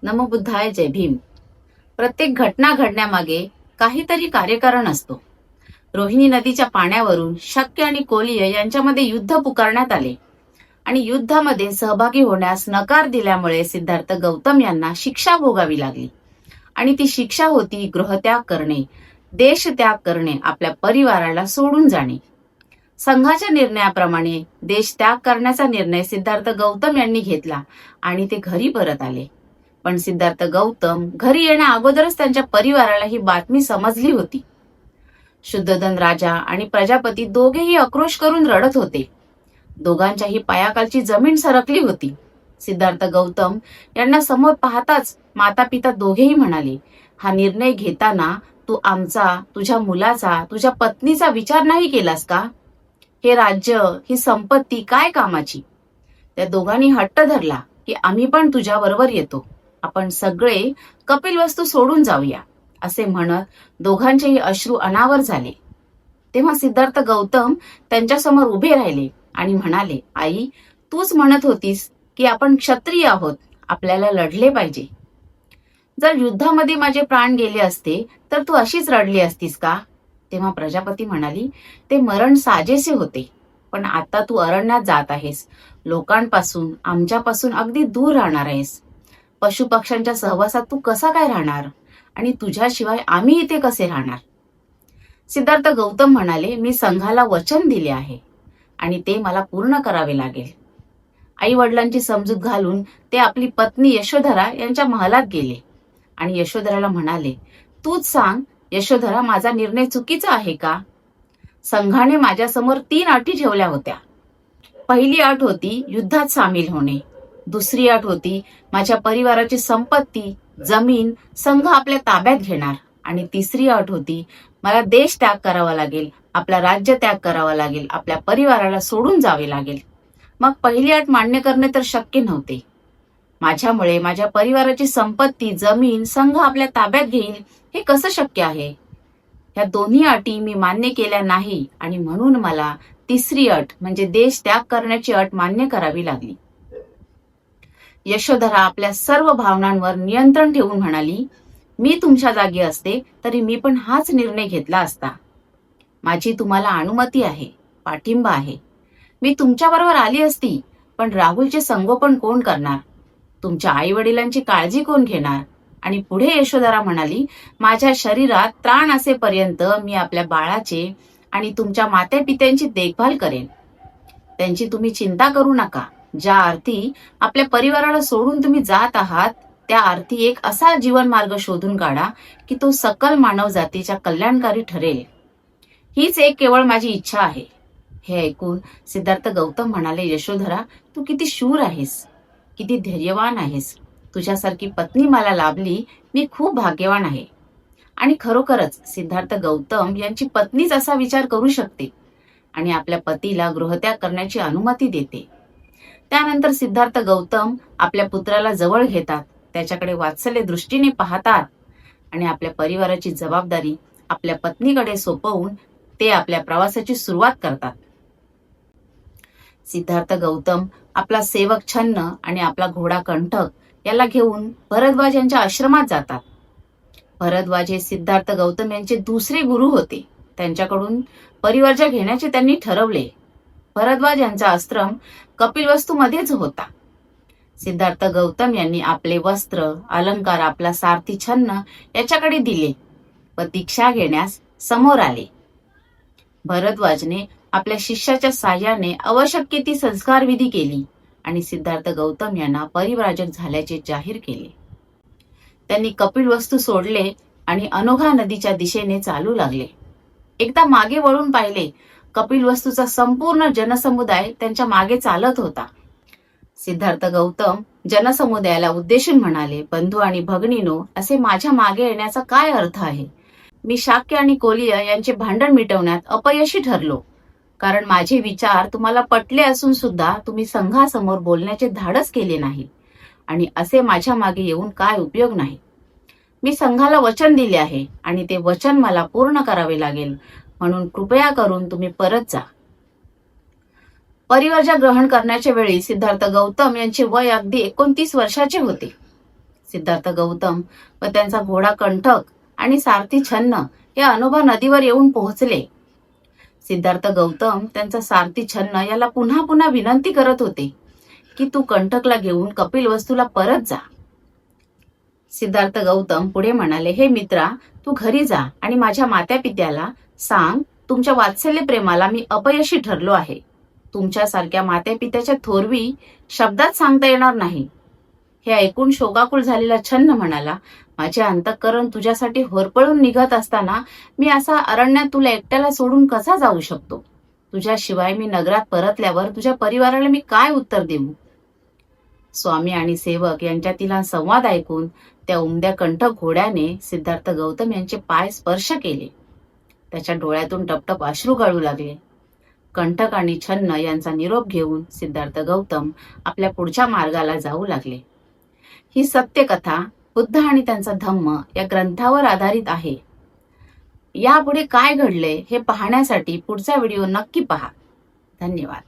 नमो बुद्धाय. जय भीम. प्रत्येक घटना घडण्यामागे काहीतरी कार्यकारण असतो. रोहिणी नदीच्या पाण्यावरून शक्य आणि कोलिय यांच्यामध्ये युद्ध पुकारण्यात आले आणि युद्धामध्ये सहभागी होण्यास नकार दिल्यामुळे सिद्धार्थ गौतम यांना शिक्षा भोगावी लागली. आणि ती शिक्षा होती गृहत्याग करणे, देशत्याग करणे, आपल्या परिवाराला सोडून जाणे. संघाच्या निर्णयाप्रमाणे देश त्याग करण्याचा निर्णय सिद्धार्थ गौतम यांनी घेतला आणि ते घरी परत आले. पण सिद्धार्थ गौतम घरी येण्या अगोदरच त्यांच्या परिवाराला ही बातमी समजली होती. शुद्धोधन राजा आणि प्रजापती दोघेही आक्रोश करून रडत होते. दोघांच्याही पायाखालची जमीन सरकली होती. सिद्धार्थ गौतम यांना समोर पाहताच माता पिता दोघेही म्हणाले, हा निर्णय घेताना तू आमचा, तुझ्या मुलाचा, तुझ्या पत्नीचा विचार नाही केलास का? हे राज्य, ही संपत्ती काय कामाची? त्या दोघांनी हट्ट धरला की आम्ही पण तुझ्या बरोबर येतो. आपण सगळे कपिलवस्तू सोडून जाऊया, असे म्हणत दोघांचेही अश्रू अनावर झाले. तेव्हा सिद्धार्थ गौतम त्यांच्यासमोर उभे राहिले आणि म्हणाले, आई, तूच म्हणत होतीस की आपण क्षत्रिय आहोत, आपल्याला लढले पाहिजे. जर युद्धामध्ये माझे प्राण गेले असते तर तू अशीच रडली असतीस का? तेव्हा प्रजापती म्हणाली, ते मरण साजेसे होते, पण आता तू अरण्यात जात आहेस, लोकांपासून, आमच्यापासून अगदी दूर राहणार आहेस. पशुपक्ष्यांच्या सहवासात तू कसा काय राहणार? आणि तुझ्याशिवाय आम्ही इथे कसे राहणार? सिद्धार्थ गौतम म्हणाले, मी संघाला वचन दिले आहे आणि ते मला पूर्ण करावे लागेल. आई वडिलांची समजूत घालून ते आपली पत्नी यशोधरा यांच्या महालात गेले आणि यशोधराला म्हणाले, तूच सांग यशोधरा, माझा निर्णय चुकीचा आहे का? संघाने माझ्यासमोर 3 अटी ठेवल्या होत्या. पहिली अट होती युद्धात सामील होणे. दुसरी अट होती माझ्या परिवाराची संपत्ती, जमीन संघ आपल्या ताब्यात घेणार. आणि तिसरी अट होती मला देश त्याग करावा लागेल, आपला राज्य त्याग करावा लागेल, आपल्या परिवाराला सोडून जावे लागेल. मग पहिली अट मान्य करणे तर शक्य नव्हते. माझ्यामुळे माझ्या परिवाराची संपत्ती, जमीन संघ आपल्या ताब्यात घेईल, हे कसं शक्य आहे? या दोन्ही अटी मी मान्य केल्या नाही आणि म्हणून मला तिसरी अट म्हणजे देश त्याग करण्याची अट मान्य करावी लागली. यशोधरा आपल्या सर्व भावनांवर नियंत्रण ठेवून म्हणाली, मी तुमच्या जागी असते तरी मी पण हाच निर्णय घेतला असता. माझी तुम्हाला अनुमती आहे, पाठिंबा आहे. मी तुमच्याबरोबर आली असती, पण राहुलचे संगोपन कोण करणार? तुमच्या आई वडिलांची काळजी कोण घेणार? आणि पुढे यशोधरा म्हणाली, माझ्या शरीरात त्राण असेपर्यंत मी आपल्या बाळाचे आणि तुमच्या माते पित्यांची देखभाल करेन. त्यांची तुम्ही चिंता करू नका. ज्या अर्थी आपल्या परिवाराला सोडून तुम्ही जात आहात, त्या अर्थी एक असा जीवन मार्ग शोधून काढा की तो सकल मानव जातीच्या कल्याणकारी ठरेल. हीच एक केवळ माझी इच्छा आहे. हे ऐकून सिद्धार्थ गौतम म्हणाले, यशोधरा, तू किती शूर आहेस, किती धैर्यवान आहेस. तुझ्यासारखी पत्नी मला लाभली, मी खूप भाग्यवान आहे. आणि खरोखरच सिद्धार्थ गौतम यांची पत्नीच असा विचार करू शकते आणि आपल्या पतीला गृहत्याग करण्याची अनुमती देते. त्यानंतर सिद्धार्थ गौतम आपल्या पुत्राला जवळ घेतात, त्याच्याकडे वात्सल्य दृष्टीने पाहतात आणि आपल्या परिवाराची जबाबदारी आपल्या पत्नीकडे सोपवून ते आपल्या प्रवासाची सुरुवात करतात. सिद्धार्थ गौतम आपला सेवक छन्न आणि आपला घोडा कंठक याला घेऊन भरद्वाज यांच्या आश्रमात जातात. भरद्वाज हे सिद्धार्थ गौतम यांचे दुसरे गुरु होते. त्यांच्याकडून परिवर्जा घेण्याचे त्यांनी ठरवले. भरद्वाज यांचा आश्रम कपिलवस्तू मध्येच होता. सिद्धार्थ गौतम यांनी आपले वस्त्र, अलंकार आपला सारथी छन्न याच्याकडे दिले व दीक्षा घेण्यास समोर आले. भरद्वाजने आपल्या शिष्याच्या साह्याने आवश्यक ती संस्कार विधी केली आणि सिद्धार्थ गौतम यांना परिव्राजक झाल्याचे जाहीर केले. त्यांनी कपिलवस्तू सोडले आणि अनोघा नदीच्या दिशेने चालू लागले. एकदा मागे वळून पाहिले, कपिलवस्तूचा संपूर्ण जनसमुदाय त्यांच्या मागे चालत होता. सिद्धार्थ गौतम जनसमुदायाला उद्देशून म्हणाले, बंधू आणि भगिनीनो, असे माझ्या मागे येण्याचा काय अर्थ आहे? मी शाक्य आणि कोलिय यांचे भांडण मिटवण्यात अपयशी ठरलो, कारण माझे विचार तुम्हाला पटले असून सुद्धा तुम्ही संघासमोर बोलण्याचे धाडस केले नाही. आणि असे माझ्या मागे येऊन काय उपयोग नाही. मी संघाला वचन दिले आहे आणि ते वचन मला पूर्ण करावे लागेल, म्हणून कृपया करून तुम्ही परत जा. परिवर्जा ग्रहण करण्याच्या वेळी सिद्धार्थ गौतम यांचे वय अगदी 29 वर्षाचे होते. सिद्धार्थ गौतम व त्यांचा घोडा कंठक आणि सारथी छन्न हे अनोबा नदीवर येऊन पोहोचले. सिद्धार्थ गौतम त्यांचा सारथी छन्न याला पुन्हा पुन्हा विनंती करत होते की तू कंठकला घेऊन कपिलवस्तूला परत जा. सिद्धार्थ गौतम पुढे म्हणाले, हे मित्रा, तू घरी जा आणि माझ्या मात्यापित्याला सांग, तुमच्या वात्सल्य प्रेमाला मी अपयशी ठरलो आहे. तुमच्यासारख्या मात्यापित्याच्या थोरवी शब्दात सांगता येणार नाही. हे ऐकून शोकाकुल झालेला छन्न म्हणाला, माझे अंतःकरण तुझ्यासाठी होरपळून निघत असताना मी असा अरण्यात तुला एकट्याला सोडून कसा जाऊ शकतो? तुझ्याशिवाय मी नगरात परतल्यावर तुझ्या परिवाराला मी काय उत्तर देऊ? स्वामी आणि सेवक यांच्यातील हा संवाद ऐकून त्या उमद्या कंठक घोड्याने सिद्धार्थ गौतम यांचे पाय स्पर्श केले. त्याच्या डोळ्यातून टपटप अश्रू गळू लागले. कंठक आणि छन्न यांचा निरोप घेऊन सिद्धार्थ गौतम आपल्या पुढच्या मार्गाला जाऊ लागले. ही सत्य कथा बुद्ध आणि त्यांचा धम्म या ग्रंथावर आधारित आहे. यापुढे काय घडले हे पाहण्यासाठी पुढचा व्हिडिओ नक्की पहा. धन्यवाद.